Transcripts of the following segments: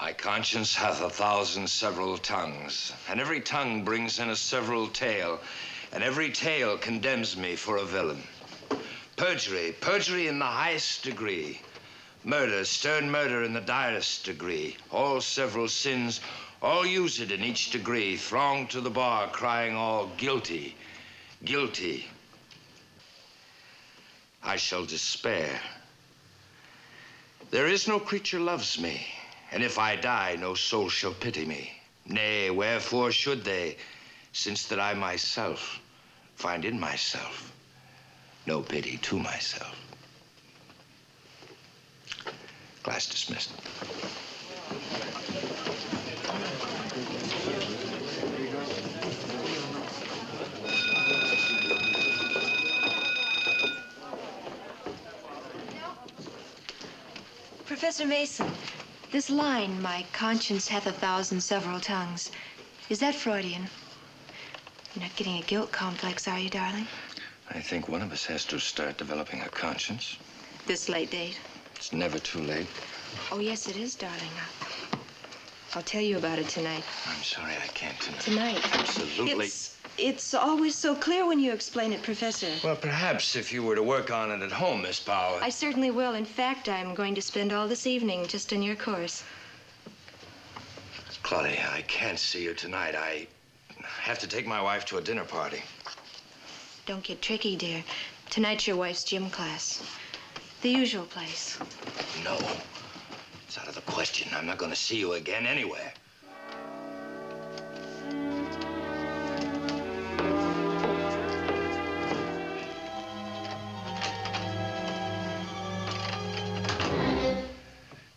My conscience hath 1,000 several tongues, and every tongue brings in a several tale, and every tale condemns me for a villain. Perjury, perjury in the highest degree. Murder, stern murder in the direst degree. All several sins, all used in each degree, throng to the bar, crying all guilty, guilty. I shall despair. There is no creature loves me, and if I die, no soul shall pity me. Nay, wherefore should they, since that I myself find in myself no pity to myself. Class dismissed. Professor Mason, this line, my conscience hath 1,000 several tongues, is that Freudian? You're not getting a guilt complex, are you, darling? I think one of us has to start developing a conscience. This late date? It's never too late. Oh, yes, it is, darling. I'll tell you about it tonight. I'm sorry, I can't tonight. Tonight? Absolutely. It's always so clear when you explain it, Professor. Well, perhaps if you were to work on it at home, Miss Power. I certainly will. In fact, I'm going to spend all this evening just on your course. Claudia, I can't see you tonight. I have to take my wife to a dinner party. Don't get tricky, dear. Tonight's your wife's gym class. The usual place. No. It's out of the question. I'm not going to see you again anywhere.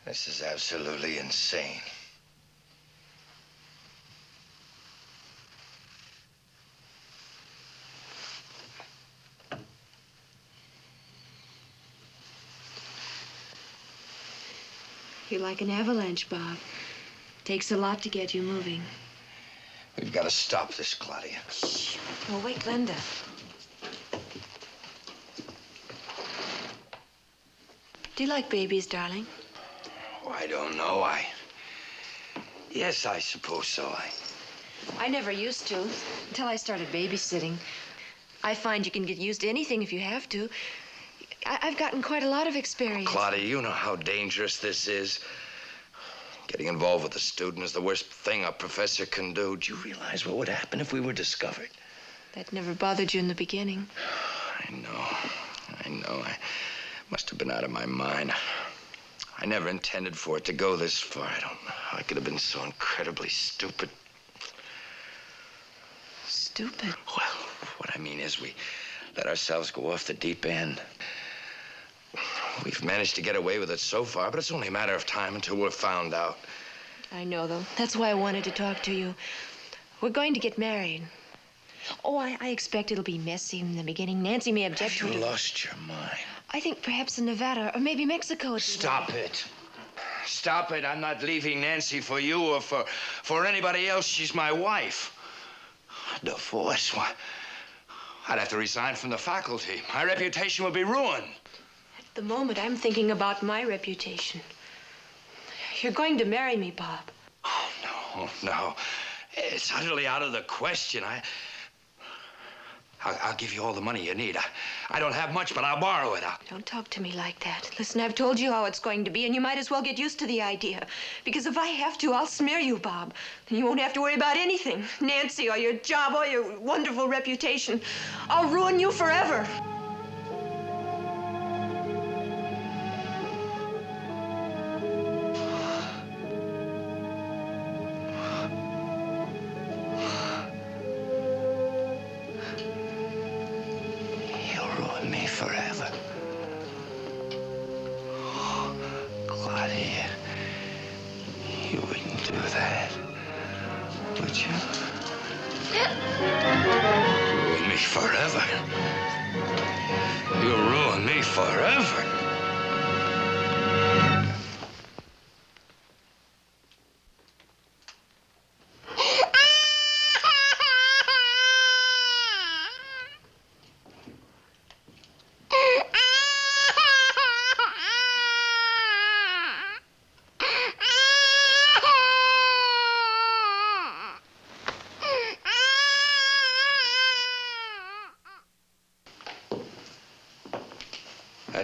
This is absolutely insane. You're like an avalanche, Bob. Takes a lot to get you moving. We've got to stop this, Claudia. Shh. Oh, wait, Glenda. Do you like babies, darling? Oh, I don't know. Yes, I suppose so. I never used to, until I started babysitting. I find you can get used to anything if you have to. I've gotten quite a lot of experience. Claudia, you know how dangerous this is. Getting involved with a student is the worst thing a professor can do. Do you realize what would happen if we were discovered? That never bothered you in the beginning. I know. I must have been out of my mind. I never intended for it to go this far. I don't know how I could have been so incredibly stupid. Stupid? Well, what I mean is we let ourselves go off the deep end. We've managed to get away with it so far, but it's only a matter of time until we're found out. I know, though. That's why I wanted to talk to you. We're going to get married. Oh, I expect it'll be messy in the beginning. Nancy may object to it. Have you lost your mind? I think perhaps in Nevada or maybe Mexico. Stop it. Stop it. I'm not leaving Nancy for you or for anybody else. She's my wife. Divorce? Why? I'd have to resign from the faculty. My reputation would be ruined. At the moment, I'm thinking about my reputation. You're going to marry me, Bob. Oh, no. It's utterly out of the question. I'll give you all the money you need. I don't have much, but I'll borrow it. Don't talk to me like that. Listen, I've told you how it's going to be, and you might as well get used to the idea. Because if I have to, I'll smear you, Bob. And you won't have to worry about anything. Nancy, or your job, or your wonderful reputation. I'll ruin you forever. Me forever. Oh, Claudia, you wouldn't do that, would you? Ruin me forever. You'll ruin me forever.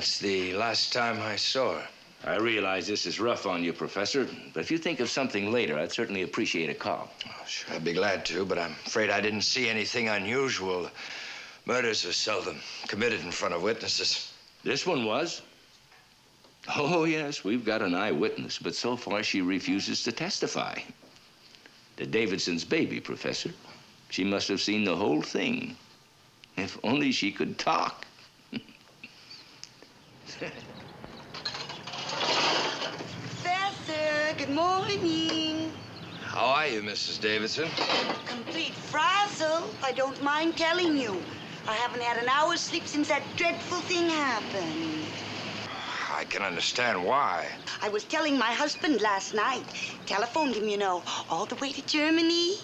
That's the last time I saw her. I realize this is rough on you, Professor, but if you think of something later, I'd certainly appreciate a call. Oh, sure, I'd be glad to, but I'm afraid I didn't see anything unusual. Murders are seldom committed in front of witnesses. This one was? Oh, yes, we've got an eyewitness, but so far she refuses to testify. The Davidson's baby, Professor. She must have seen the whole thing. If only she could talk. Professor, good morning. How are you, Mrs. Davidson? Complete frazzle, I don't mind telling you. I haven't had an hour's sleep since that dreadful thing happened. I can understand why. I was telling my husband last night. Telephoned him, you know, all the way to Germany.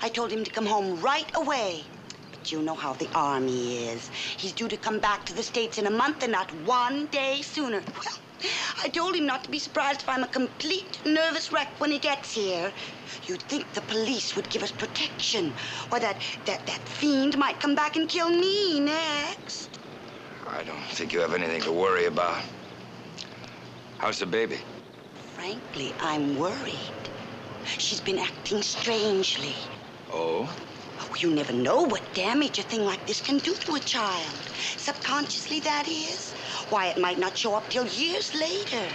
I told him to come home right away. But you know how the Army is. He's due to come back to the States in a month and not one day sooner. Well, I told him not to be surprised if I'm a complete nervous wreck when he gets here. You'd think the police would give us protection, or that fiend might come back and kill me next. I don't think you have anything to worry about. How's the baby? Frankly, I'm worried. She's been acting strangely. Oh? Oh, you never know what damage a thing like this can do to a child. Subconsciously, that is. Why, it might not show up till years later.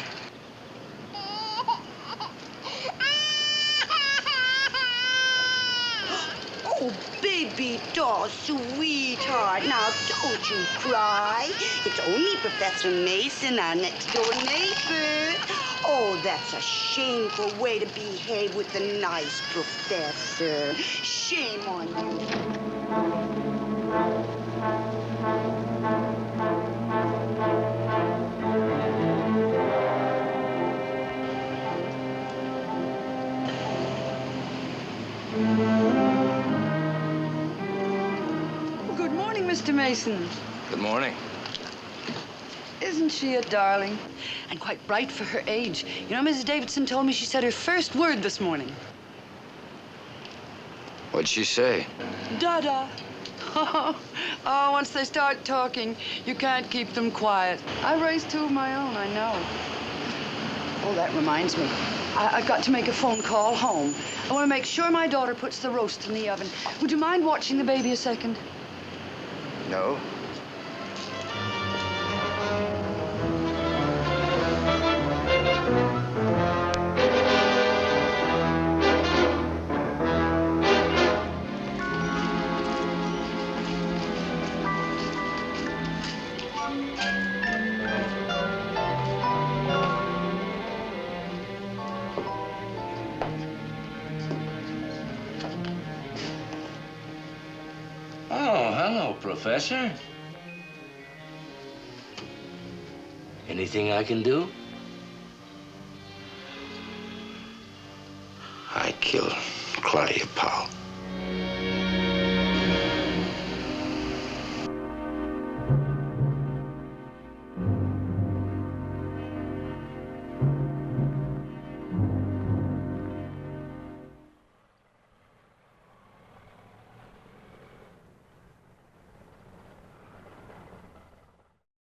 Oh, baby doll, sweetheart. Now, don't you cry. It's only Professor Mason, our next-door neighbor. Oh, that's a shameful way to behave with the nice professor. Shame on you. Good morning, Mr. Mason. Good morning. Isn't she a darling? And quite bright for her age. You know, Mrs. Davidson told me she said her first word this morning. What'd she say? Dada. Oh, once they start talking, you can't keep them quiet. I raised two of my own, I know. Oh, that reminds me. I've got to make a phone call home. I want to make sure my daughter puts the roast in the oven. Would you mind watching the baby a second? No. Oh, hello, Professor. Anything I can do? I killed Claudia Powell.